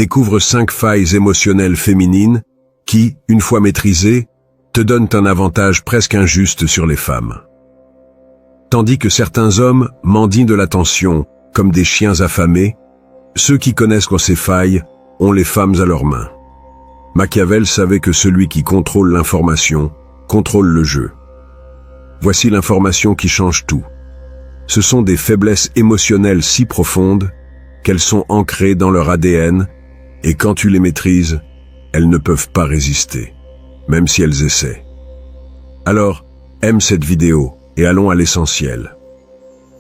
Découvre 5 failles émotionnelles féminines qui, une fois maîtrisées, te donnent un avantage presque injuste sur les femmes. Tandis que certains hommes mendient de l'attention comme des chiens affamés, ceux qui connaissent ces failles ont les femmes à leurs mains. Machiavel savait que celui qui contrôle l'information contrôle le jeu. Voici l'information qui change tout. Ce sont des faiblesses émotionnelles si profondes qu'elles sont ancrées dans leur ADN et quand tu les maîtrises, elles ne peuvent pas résister, même si elles essaient. Alors, aime cette vidéo et allons à l'essentiel.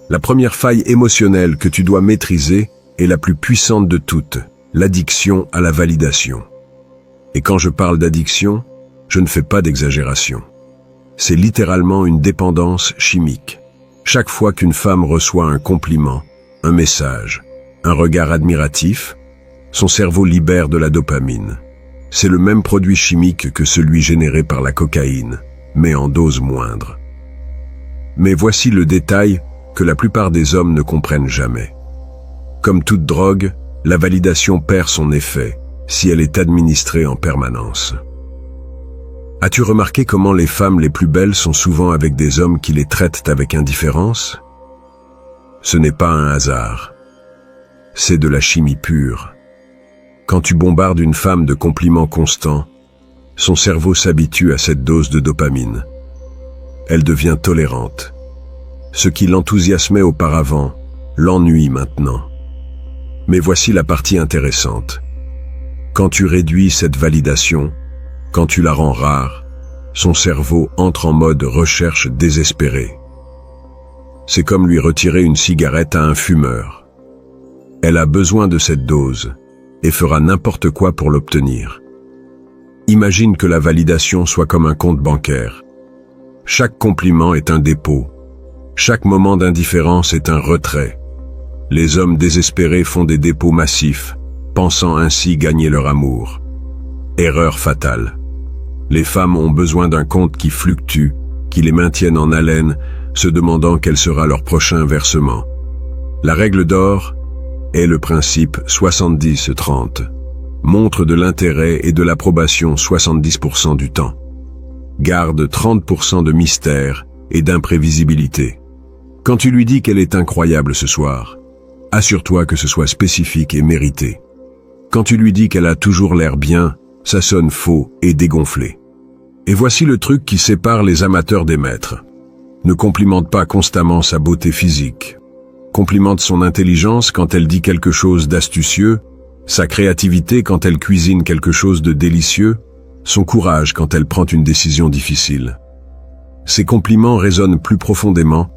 La première faille émotionnelle que tu dois maîtriser est la plus puissante de toutes, l'addiction à la validation. Et quand je parle d'addiction, je ne fais pas d'exagération. C'est littéralement une dépendance chimique. Chaque fois qu'une femme reçoit un compliment, un message, un regard admiratif, son cerveau libère de la dopamine. C'est le même produit chimique que celui généré par la cocaïne, mais en dose moindre. Mais voici le détail que la plupart des hommes ne comprennent jamais. Comme toute drogue, la validation perd son effet si elle est administrée en permanence. As-tu remarqué comment les femmes les plus belles sont souvent avec des hommes qui les traitent avec indifférence? Ce n'est pas un hasard. C'est de la chimie pure. Quand tu bombardes une femme de compliments constants, son cerveau s'habitue à cette dose de dopamine. Elle devient tolérante. Ce qui l'enthousiasmait auparavant l'ennuie maintenant. Mais voici la partie intéressante. Quand tu réduis cette validation, quand tu la rends rare, son cerveau entre en mode recherche désespérée. C'est comme lui retirer une cigarette à un fumeur. Elle a besoin de cette dose et fera n'importe quoi pour l'obtenir. Imagine que la validation soit comme un compte bancaire. Chaque compliment est un dépôt. Chaque moment d'indifférence est un retrait. Les hommes désespérés font des dépôts massifs, pensant ainsi gagner leur amour. Erreur fatale. Les femmes ont besoin d'un compte qui fluctue, qui les maintienne en haleine, se demandant quel sera leur prochain versement. La règle d'or est le principe 70-30. Montre de l'intérêt et de l'approbation 70% du temps. Garde 30% de mystère et d'imprévisibilité. Quand tu lui dis qu'elle est incroyable ce soir, assure-toi que ce soit spécifique et mérité. Quand tu lui dis qu'elle a toujours l'air bien, ça sonne faux et dégonflé. Et voici le truc qui sépare les amateurs des maîtres. Ne complimente pas constamment sa beauté physique. Complimente son intelligence quand elle dit quelque chose d'astucieux, sa créativité quand elle cuisine quelque chose de délicieux, son courage quand elle prend une décision difficile. Ces compliments résonnent plus profondément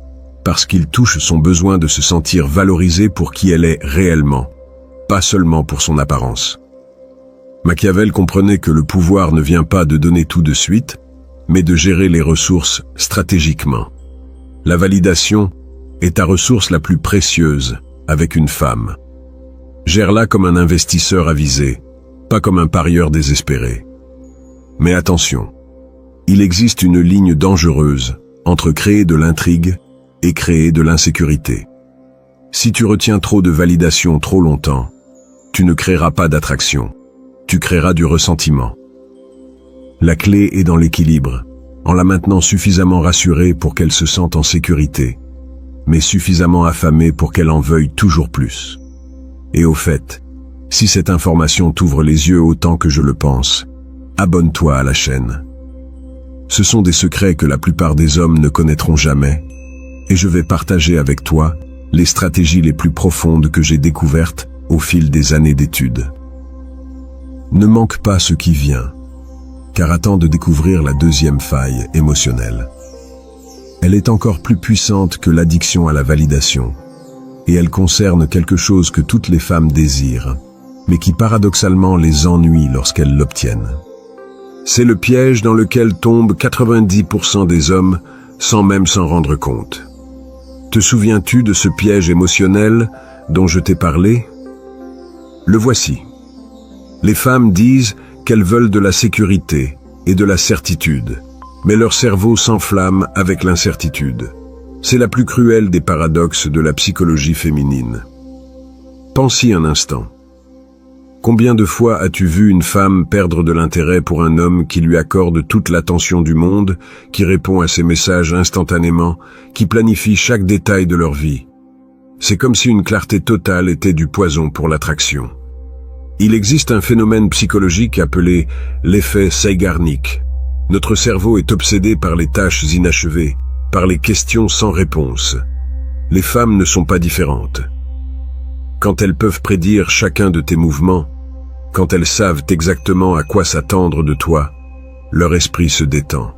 parce qu'ils touchent son besoin de se sentir valorisée pour qui elle est réellement, pas seulement pour son apparence. Machiavel comprenait que le pouvoir ne vient pas de donner tout de suite, mais de gérer les ressources stratégiquement. La validation est ta ressource la plus précieuse avec une femme. Gère-la comme un investisseur avisé, pas comme un parieur désespéré. Mais attention, il existe une ligne dangereuse entre créer de l'intrigue et créer de l'insécurité. Si tu retiens trop de validation trop longtemps, tu ne créeras pas d'attraction, tu créeras du ressentiment. La clé est dans l'équilibre, en la maintenant suffisamment rassurée pour qu'elle se sente en sécurité, mais suffisamment affamée pour qu'elle en veuille toujours plus. Et au fait, si cette information t'ouvre les yeux autant que je le pense, abonne-toi à la chaîne. Ce sont des secrets que la plupart des hommes ne connaîtront jamais, et je vais partager avec toi les stratégies les plus profondes que j'ai découvertes au fil des années d'études. Ne manque pas ce qui vient, car attends de découvrir la deuxième faille émotionnelle. Elle est encore plus puissante que l'addiction à la validation, et elle concerne quelque chose que toutes les femmes désirent, mais qui paradoxalement les ennuie lorsqu'elles l'obtiennent. C'est le piège dans lequel tombent 90% des hommes sans même s'en rendre compte. Te souviens-tu de ce piège émotionnel dont je t'ai parlé? Le voici. Les femmes disent qu'elles veulent de la sécurité et de la certitude, mais leur cerveau s'enflamme avec l'incertitude. C'est la plus cruelle des paradoxes de la psychologie féminine. Pense-y un instant. Combien de fois as-tu vu une femme perdre de l'intérêt pour un homme qui lui accorde toute l'attention du monde, qui répond à ses messages instantanément, qui planifie chaque détail de leur vie? C'est comme si une clarté totale était du poison pour l'attraction. Il existe un phénomène psychologique appelé l'effet Zeigarnik. Notre cerveau est obsédé par les tâches inachevées, par les questions sans réponse. Les femmes ne sont pas différentes. Quand elles peuvent prédire chacun de tes mouvements, quand elles savent exactement à quoi s'attendre de toi, leur esprit se détend.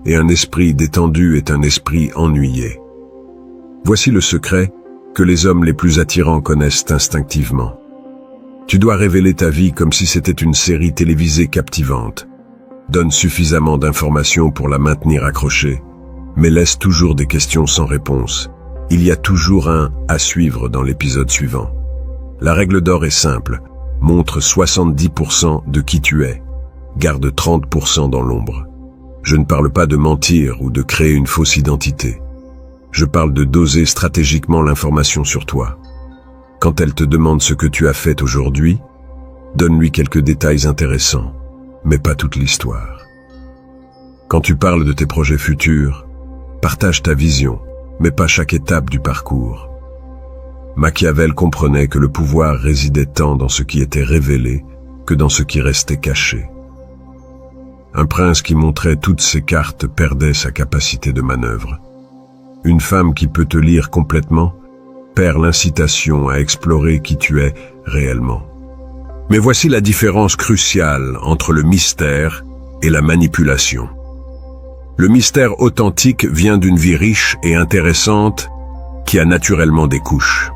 Et un esprit détendu est un esprit ennuyé. Voici le secret que les hommes les plus attirants connaissent instinctivement. Tu dois révéler ta vie comme si c'était une série télévisée captivante. Donne suffisamment d'informations pour la maintenir accrochée, mais laisse toujours des questions sans réponse. Il y a toujours un « à suivre » dans l'épisode suivant. La règle d'or est simple. Montre 70% de qui tu es. Garde 30% dans l'ombre. Je ne parle pas de mentir ou de créer une fausse identité. Je parle de doser stratégiquement l'information sur toi. Quand elle te demande ce que tu as fait aujourd'hui, donne-lui quelques détails intéressants, mais pas toute l'histoire. Quand tu parles de tes projets futurs, partage ta vision, mais pas chaque étape du parcours. Machiavel comprenait que le pouvoir résidait tant dans ce qui était révélé que dans ce qui restait caché. Un prince qui montrait toutes ses cartes perdait sa capacité de manœuvre. Une femme qui peut te lire complètement perd l'incitation à explorer qui tu es réellement. Mais voici la différence cruciale entre le mystère et la manipulation. Le mystère authentique vient d'une vie riche et intéressante qui a naturellement des couches.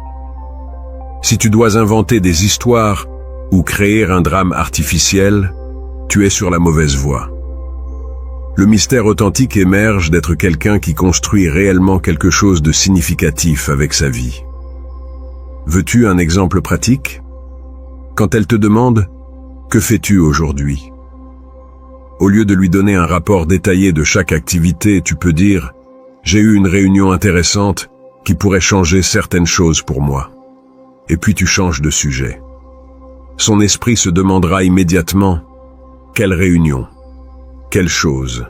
Si tu dois inventer des histoires ou créer un drame artificiel, tu es sur la mauvaise voie. Le mystère authentique émerge d'être quelqu'un qui construit réellement quelque chose de significatif avec sa vie. Veux-tu un exemple pratique? Quand elle te demande « Que fais-tu aujourd'hui ?» Au lieu de lui donner un rapport détaillé de chaque activité, tu peux dire « J'ai eu une réunion intéressante qui pourrait changer certaines choses pour moi. » Et puis tu changes de sujet. Son esprit se demandera immédiatement « Quelle réunion? Quelle chose?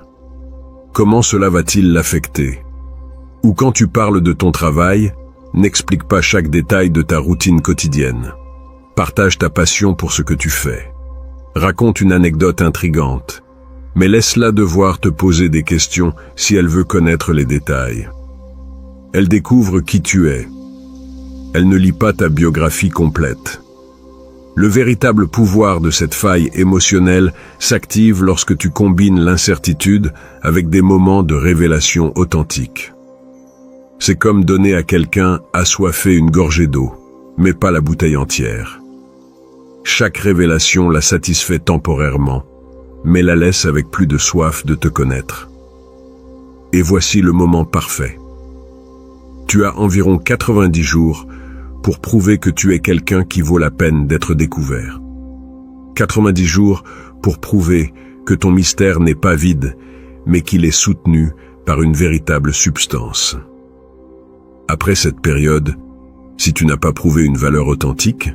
Comment cela va-t-il l'affecter ?» Ou quand tu parles de ton travail, n'explique pas chaque détail de ta routine quotidienne. Partage ta passion pour ce que tu fais. Raconte une anecdote intrigante, mais laisse-la devoir te poser des questions si elle veut connaître les détails. Elle découvre qui tu es. Elle ne lit pas ta biographie complète. Le véritable pouvoir de cette faille émotionnelle s'active lorsque tu combines l'incertitude avec des moments de révélation authentique. C'est comme donner à quelqu'un assoiffé une gorgée d'eau, mais pas la bouteille entière. Chaque révélation la satisfait temporairement, mais la laisse avec plus de soif de te connaître. Et voici le moment parfait. Tu as environ 90 jours pour prouver que tu es quelqu'un qui vaut la peine d'être découvert. 90 jours pour prouver que ton mystère n'est pas vide, mais qu'il est soutenu par une véritable substance. Après cette période, si tu n'as pas prouvé une valeur authentique,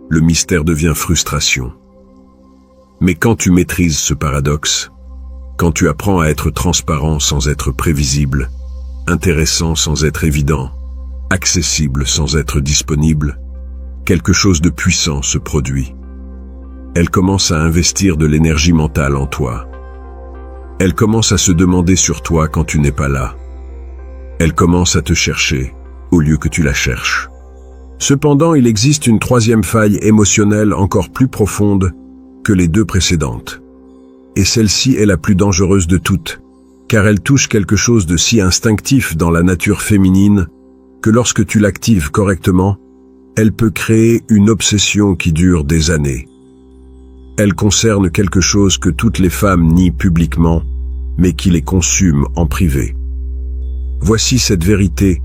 le mystère devient frustration. Mais quand tu maîtrises ce paradoxe, quand tu apprends à être transparent sans être prévisible, intéressant sans être évident, accessible sans être disponible, quelque chose de puissant se produit. Elle commence à investir de l'énergie mentale en toi. Elle commence à se demander sur toi quand tu n'es pas là. Elle commence à te chercher au lieu que tu la cherches. Cependant, il existe une troisième faille émotionnelle encore plus profonde que les deux précédentes. Et celle-ci est la plus dangereuse de toutes, car elle touche quelque chose de si instinctif dans la nature féminine que lorsque tu l'actives correctement, elle peut créer une obsession qui dure des années. Elle concerne quelque chose que toutes les femmes nient publiquement, mais qui les consume en privé. Voici cette vérité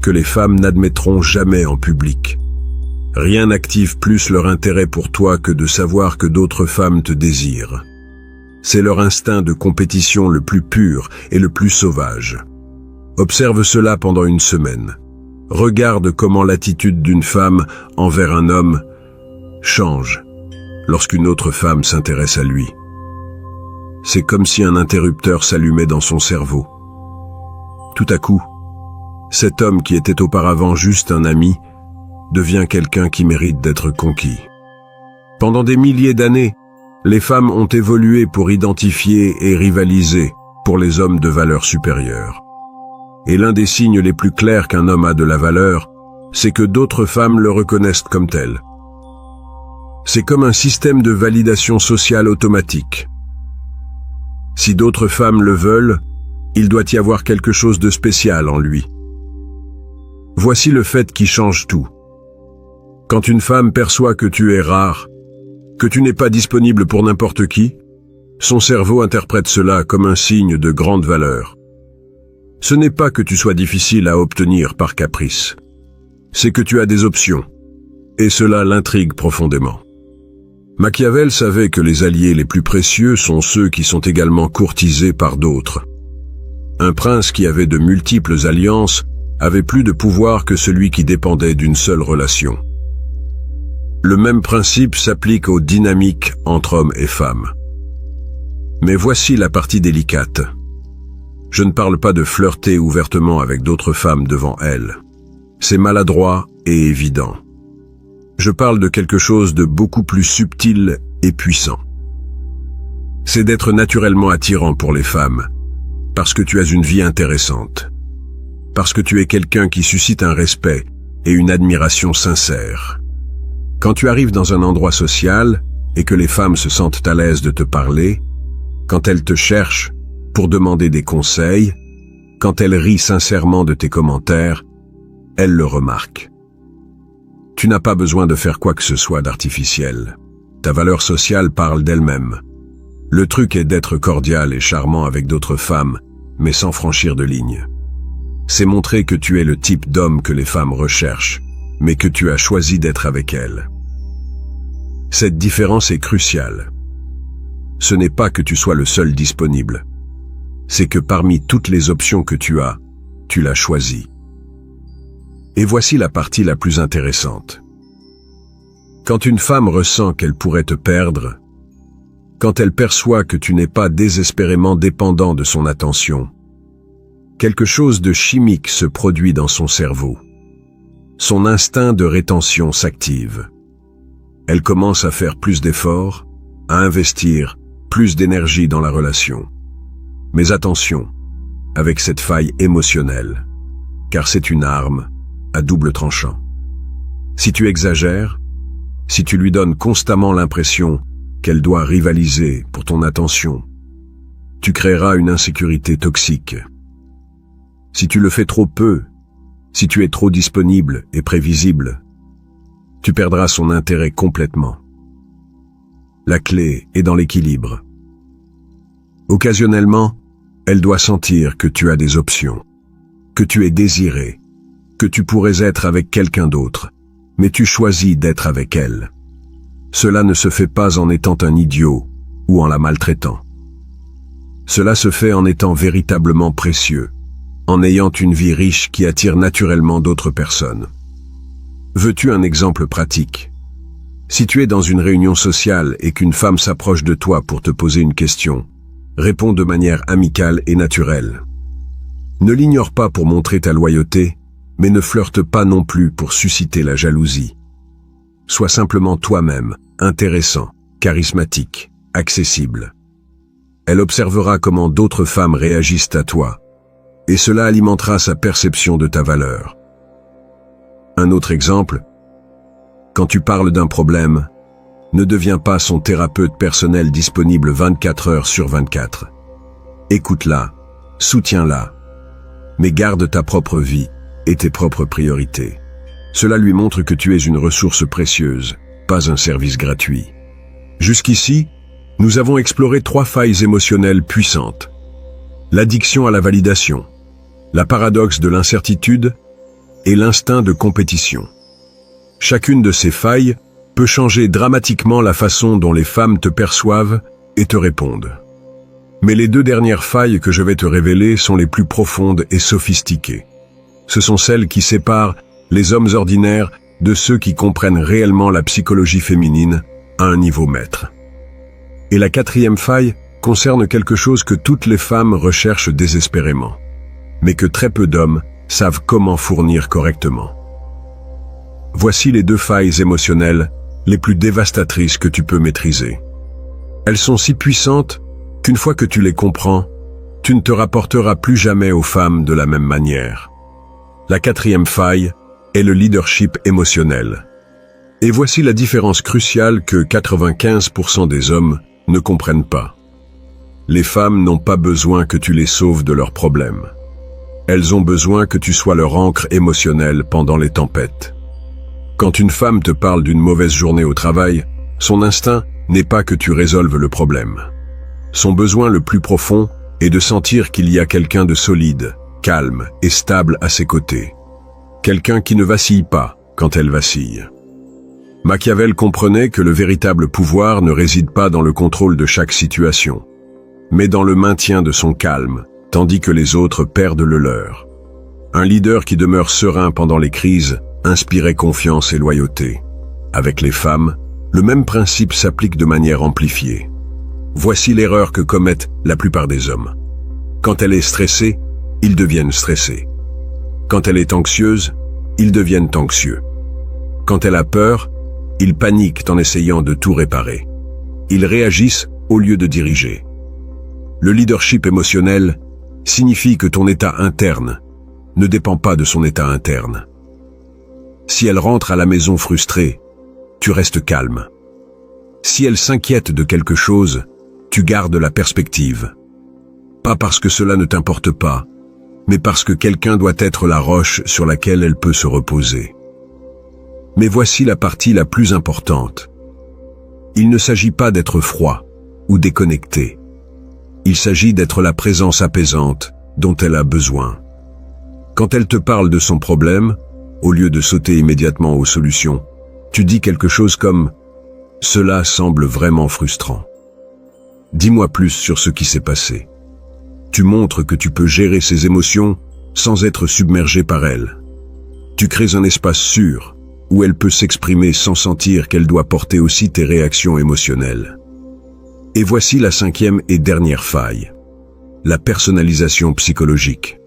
que les femmes n'admettront jamais en public. Rien n'active plus leur intérêt pour toi que de savoir que d'autres femmes te désirent. C'est leur instinct de compétition le plus pur et le plus sauvage. Observe cela pendant une semaine. Regarde comment l'attitude d'une femme envers un homme change lorsqu'une autre femme s'intéresse à lui. C'est comme si un interrupteur s'allumait dans son cerveau. Tout à coup, cet homme qui était auparavant juste un ami devient quelqu'un qui mérite d'être conquis. Pendant des milliers d'années, les femmes ont évolué pour identifier et rivaliser pour les hommes de valeur supérieure. Et l'un des signes les plus clairs qu'un homme a de la valeur, c'est que d'autres femmes le reconnaissent comme tel. C'est comme un système de validation sociale automatique. Si d'autres femmes le veulent, il doit y avoir quelque chose de spécial en lui. Voici le fait qui change tout. Quand une femme perçoit que tu es rare, que tu n'es pas disponible pour n'importe qui, son cerveau interprète cela comme un signe de grande valeur. Ce n'est pas que tu sois difficile à obtenir par caprice. C'est que tu as des options. Et cela l'intrigue profondément. Machiavel savait que les alliés les plus précieux sont ceux qui sont également courtisés par d'autres. Un prince qui avait de multiples alliances avait plus de pouvoir que celui qui dépendait d'une seule relation. Le même principe s'applique aux dynamiques entre hommes et femmes. Mais voici la partie délicate. Je ne parle pas de flirter ouvertement avec d'autres femmes devant elles. C'est maladroit et évident. Je parle de quelque chose de beaucoup plus subtil et puissant. C'est d'être naturellement attirant pour les femmes, parce que tu as une vie intéressante, parce que tu es quelqu'un qui suscite un respect et une admiration sincère. Quand tu arrives dans un endroit social et que les femmes se sentent à l'aise de te parler, quand elles te cherchent pour demander des conseils, quand elles rient sincèrement de tes commentaires, elles le remarquent. Tu n'as pas besoin de faire quoi que ce soit d'artificiel. Ta valeur sociale parle d'elle-même. Le truc est d'être cordial et charmant avec d'autres femmes, mais sans franchir de ligne. C'est montrer que tu es le type d'homme que les femmes recherchent, mais que tu as choisi d'être avec elles. Cette différence est cruciale. Ce n'est pas que tu sois le seul disponible. C'est que parmi toutes les options que tu as, tu l'as choisi. Et voici la partie la plus intéressante. Quand une femme ressent qu'elle pourrait te perdre, quand elle perçoit que tu n'es pas désespérément dépendant de son attention, quelque chose de chimique se produit dans son cerveau. Son instinct de rétention s'active. Elle commence à faire plus d'efforts, à investir plus d'énergie dans la relation. Mais attention, avec cette faille émotionnelle, car c'est une arme à double tranchant. Si tu exagères, si tu lui donnes constamment l'impression qu'elle doit rivaliser pour ton attention, tu créeras une insécurité toxique. Si tu le fais trop peu, si tu es trop disponible et prévisible, tu perdras son intérêt complètement. La clé est dans l'équilibre. Occasionnellement, elle doit sentir que tu as des options, que tu es désiré, que tu pourrais être avec quelqu'un d'autre, mais tu choisis d'être avec elle. Cela ne se fait pas en étant un idiot ou en la maltraitant. Cela se fait en étant véritablement précieux, en ayant une vie riche qui attire naturellement d'autres personnes. Veux-tu un exemple pratique? Si tu es dans une réunion sociale et qu'une femme s'approche de toi pour te poser une question, réponds de manière amicale et naturelle. Ne l'ignore pas pour montrer ta loyauté, mais ne flirte pas non plus pour susciter la jalousie. Sois simplement toi-même, intéressant, charismatique, accessible. Elle observera comment d'autres femmes réagissent à toi, et cela alimentera sa perception de ta valeur. Un autre exemple, quand tu parles d'un problème, ne deviens pas son thérapeute personnel disponible 24 heures sur 24. Écoute-la, soutiens-la, mais garde ta propre vie et tes propres priorités. Cela lui montre que tu es une ressource précieuse, pas un service gratuit. Jusqu'ici, nous avons exploré 3 failles émotionnelles puissantes. L'addiction à la validation, la paradoxe de l'incertitude et l'instinct de compétition. Chacune de ces failles peut changer dramatiquement la façon dont les femmes te perçoivent et te répondent. Mais les 2 dernières failles que je vais te révéler sont les plus profondes et sophistiquées. Ce sont celles qui séparent les hommes ordinaires de ceux qui comprennent réellement la psychologie féminine à un niveau maître. Et la quatrième faille concerne quelque chose que toutes les femmes recherchent désespérément, mais que très peu d'hommes savent comment fournir correctement. Voici les 2 failles émotionnelles les plus dévastatrices que tu peux maîtriser. Elles sont si puissantes qu'une fois que tu les comprends, tu ne te rapporteras plus jamais aux femmes de la même manière. La 4e faille est le leadership émotionnel. Et voici la différence cruciale que 95% des hommes ne comprennent pas. Les femmes n'ont pas besoin que tu les sauves de leurs problèmes. Elles ont besoin que tu sois leur ancre émotionnelle pendant les tempêtes. Quand une femme te parle d'une mauvaise journée au travail, son instinct n'est pas que tu résolves le problème. Son besoin le plus profond est de sentir qu'il y a quelqu'un de solide, calme et stable à ses côtés. Quelqu'un qui ne vacille pas quand elle vacille. Machiavel comprenait que le véritable pouvoir ne réside pas dans le contrôle de chaque situation, mais dans le maintien de son calme, tandis que les autres perdent le leur. Un leader qui demeure serein pendant les crises inspirait confiance et loyauté. Avec les femmes, le même principe s'applique de manière amplifiée. Voici l'erreur que commettent la plupart des hommes. Quand elle est stressée, ils deviennent stressés. Quand elle est anxieuse, ils deviennent anxieux. Quand elle a peur, ils paniquent en essayant de tout réparer. Ils réagissent au lieu de diriger. Le leadership émotionnel signifie que ton état interne ne dépend pas de son état interne. Si elle rentre à la maison frustrée, tu restes calme. Si elle s'inquiète de quelque chose, tu gardes la perspective. Pas parce que cela ne t'importe pas, mais parce que quelqu'un doit être la roche sur laquelle elle peut se reposer. Mais voici la partie la plus importante. Il ne s'agit pas d'être froid ou déconnecté. Il s'agit d'être la présence apaisante dont elle a besoin. Quand elle te parle de son problème, au lieu de sauter immédiatement aux solutions, tu dis quelque chose comme « Cela semble vraiment frustrant. Dis-moi plus sur ce qui s'est passé. » Tu montres que tu peux gérer ses émotions sans être submergé par elles. Tu crées un espace sûr où elle peut s'exprimer sans sentir qu'elle doit porter aussi tes réactions émotionnelles. Et voici la 5e et dernière faille. La personnalisation psychologique.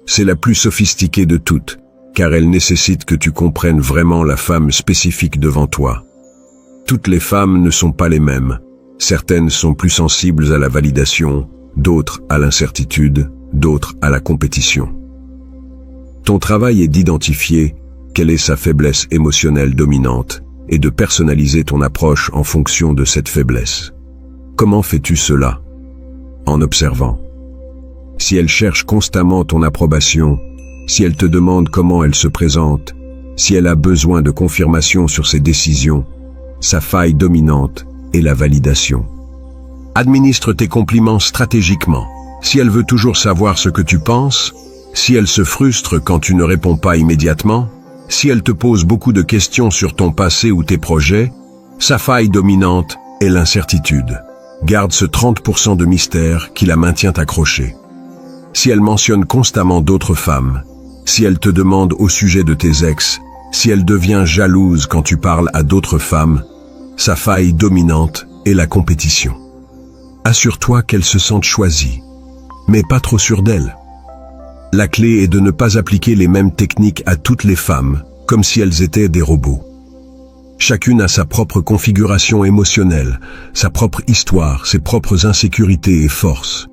C'est la plus sophistiquée de toutes, car elle nécessite que tu comprennes vraiment la femme spécifique devant toi. Toutes les femmes ne sont pas les mêmes. Certaines sont plus sensibles à la validation, d'autres à l'incertitude, d'autres à la compétition. Ton travail est d'identifier quelle est sa faiblesse émotionnelle dominante et de personnaliser ton approche en fonction de cette faiblesse. Comment fais-tu cela? En observant. Si elle cherche constamment ton approbation, si elle te demande comment elle se présente, si elle a besoin de confirmation sur ses décisions, sa faille dominante est la validation. Administre tes compliments stratégiquement. Si elle veut toujours savoir ce que tu penses, si elle se frustre quand tu ne réponds pas immédiatement, si elle te pose beaucoup de questions sur ton passé ou tes projets, sa faille dominante est l'incertitude. Garde ce 30% de mystère qui la maintient accrochée. Si elle mentionne constamment d'autres femmes, si elle te demande au sujet de tes ex, si elle devient jalouse quand tu parles à d'autres femmes, sa faille dominante est la compétition. Assure-toi qu'elle se sente choisie, mais pas trop sûre d'elle. La clé est de ne pas appliquer les mêmes techniques à toutes les femmes, comme si elles étaient des robots. Chacune a sa propre configuration émotionnelle, sa propre histoire, ses propres insécurités et forces.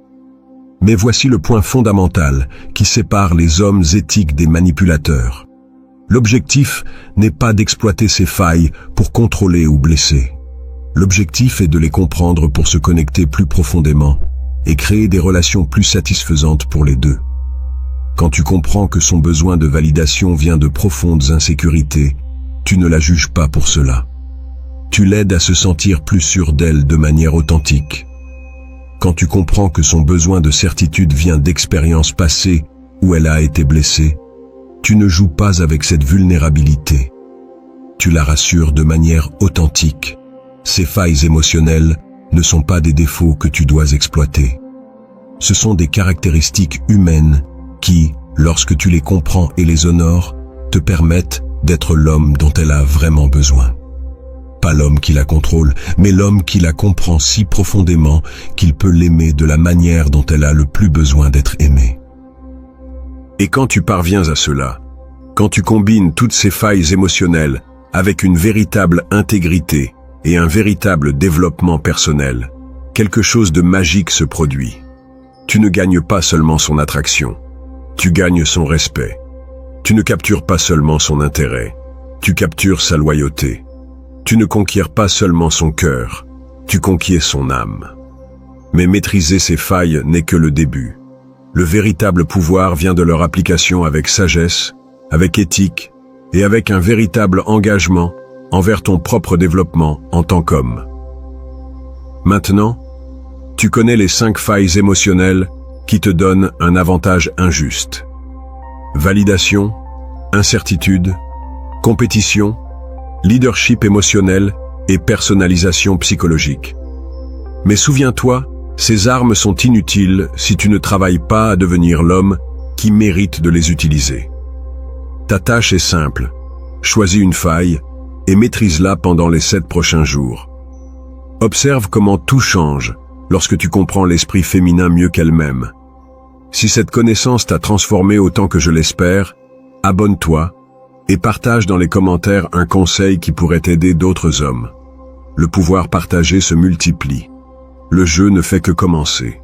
Mais voici le point fondamental qui sépare les hommes éthiques des manipulateurs. L'objectif n'est pas d'exploiter ces failles pour contrôler ou blesser. L'objectif est de les comprendre pour se connecter plus profondément et créer des relations plus satisfaisantes pour les deux. Quand tu comprends que son besoin de validation vient de profondes insécurités, tu ne la juges pas pour cela. Tu l'aides à se sentir plus sûre d'elle de manière authentique. Quand tu comprends que son besoin de certitude vient d'expériences passées où elle a été blessée, tu ne joues pas avec cette vulnérabilité. Tu la rassures de manière authentique. Ces failles émotionnelles ne sont pas des défauts que tu dois exploiter. Ce sont des caractéristiques humaines qui, lorsque tu les comprends et les honores, te permettent d'être l'homme dont elle a vraiment besoin. Pas l'homme qui la contrôle, mais l'homme qui la comprend si profondément qu'il peut l'aimer de la manière dont elle a le plus besoin d'être aimée. Et quand tu parviens à cela, quand tu combines toutes ces failles émotionnelles avec une véritable intégrité et un véritable développement personnel, quelque chose de magique se produit. Tu ne gagnes pas seulement son attraction, tu gagnes son respect. Tu ne captures pas seulement son intérêt, tu captures sa loyauté. Tu ne conquiers pas seulement son cœur, tu conquiers son âme. Mais maîtriser ces failles n'est que le début. Le véritable pouvoir vient de leur application avec sagesse, avec éthique et avec un véritable engagement envers ton propre développement en tant qu'homme. Maintenant, tu connais les 5 failles émotionnelles qui te donnent un avantage injuste. Validation, incertitude, compétition, leadership émotionnel et personnalisation psychologique. Mais souviens-toi, ces armes sont inutiles si tu ne travailles pas à devenir l'homme qui mérite de les utiliser. Ta tâche est simple, choisis une faille et maîtrise-la pendant les 7 prochains jours. Observe comment tout change lorsque tu comprends l'esprit féminin mieux qu'elle-même. Si cette connaissance t'a transformé autant que je l'espère, abonne-toi et partage dans les commentaires un conseil qui pourrait aider d'autres hommes. Le pouvoir partagé se multiplie. Le jeu ne fait que commencer.